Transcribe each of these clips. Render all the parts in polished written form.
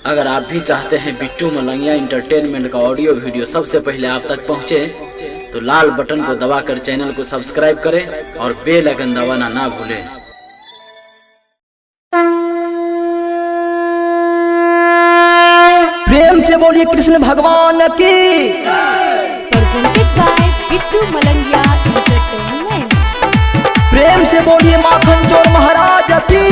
अगर आप भी चाहते हैं बिट्टू मलंगिया इंटरटेनमेंट का ऑडियो वीडियो सबसे पहले आप तक पहुंचे, तो लाल बटन को दबाकर चैनल को सब्सक्राइब करें और बेल आइकन दबाना ना भूलें। प्रेम से बोलिए कृष्ण भगवान की। Presented by Bittu Malangiya entertainment. प्रेम से बोलिए माखन चोर महाराज की।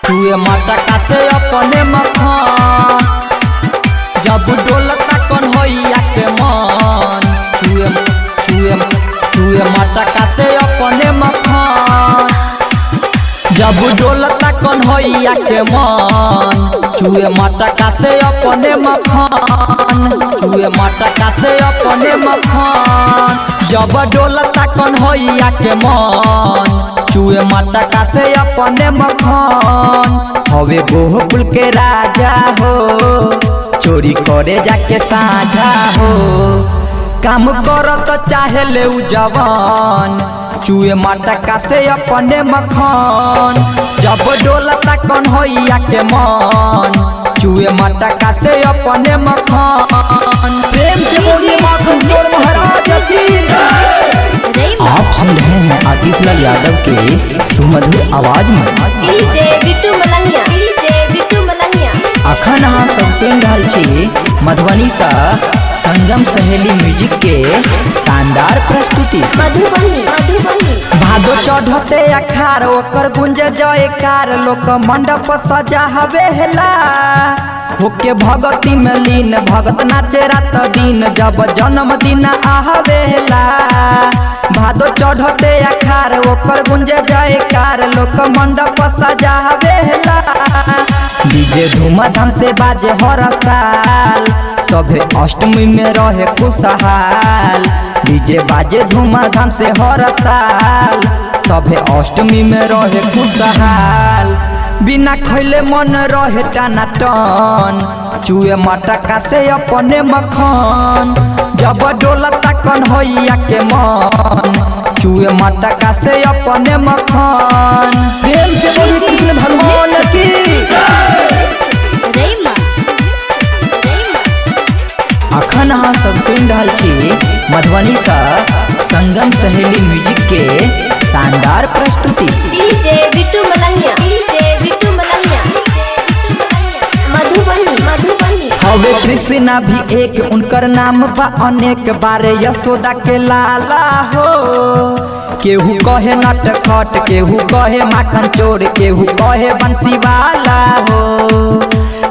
चूहे माता का से अपने मखान, जब डोलता कन्हैया के मन। चूहे माता का से अपने मखान, जब डोलता कन्हैया के मन। चूहे माता का से अपने मखान, चूहे माता का से अपने मखान, जब डोलता कन्हैया के मन। चूहे माता का से अपने मखान, हवे गोकुल के राजा हो, चोरी करे जाके साझा हो। काम करत चाहे ले उ जवान, चूहे माता का से अपने मखान, जब डोलता कन्हैया के मन। चूहे माता का से अपने मखान। प्रेम से बोलिए माखन चोर महाराज की। आप सुन रहे हैं आतिशलाल यादव के सुमधुर आवाज में डीजे बिट्टू मलंगिया, डीजे बिट्टू मलंगिया। अखन अहाँ सब सुन रहल छी मधुबनी सा संगम सहेली म्यूजिक के शानदार प्रस्तुति। मधुबनी मधुबनी। भादो चढ़ते अखार ओकर गुंज जयकार, लोक मंडप सजा हवेला होके भगती में लीन। भगत नाचे रात दिन, जब जन्मदिन आवेला। भादो चढ़ते अखार ओकर गुंज जयकार, लोक मंडप सजा हवेला। डीजे धूमधाम से बाजे हर साल, सभे अष्टमी में रहे खुशहाल। डीजे बाजे धूमधाम से हर साल, सभे अष्टमी में रहे खुशहाल। बिना खैले मन रहे टाना टन, चूहे माता का से अपने मखान, जब डोलता कन्हैया के मन। चूहे माता का से अपने मखान। प्रेम से बोलिए कृष्ण भगवान की। अखन अहाँ सब सुन रहल छी मधुबनी सा संगम सहेली म्यूजिक के शानदार प्रस्तुति। DJ Bittu Malangiya, DJ Bittu Malangiya. मधुबनी मधुबनी। हवे कृष्णा भी एक, उनकर नाम बा अनेक। बारे यशोदा के लाला हो, केहू कहे नटखट, केहू कहे माखन चोर, केहू कहे बंसी वाला हो।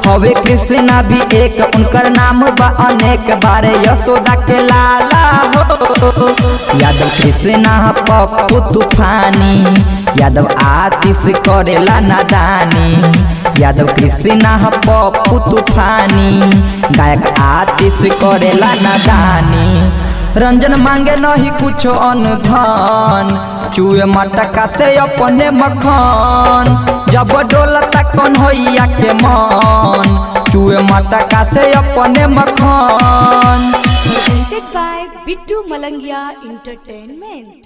हवे कृष्णा भी एक, उनकर नाम बा अनेक। बारे यशोदा के लाला हो, यादव कृष्णा पप्पू तूफानी, यादव आतिश करेला नादानी। यादव कृष्णा पप्पू तूफानी, गायक आतिश करेला नादानी। रंजन मांगे नहीं कुछ अनधन, चूहे माता का से अपने मखान, जब डोलता कन्हैया के मन। चूहे माता का से अपने मखान। Presented by Bittu Malangiya entertainment.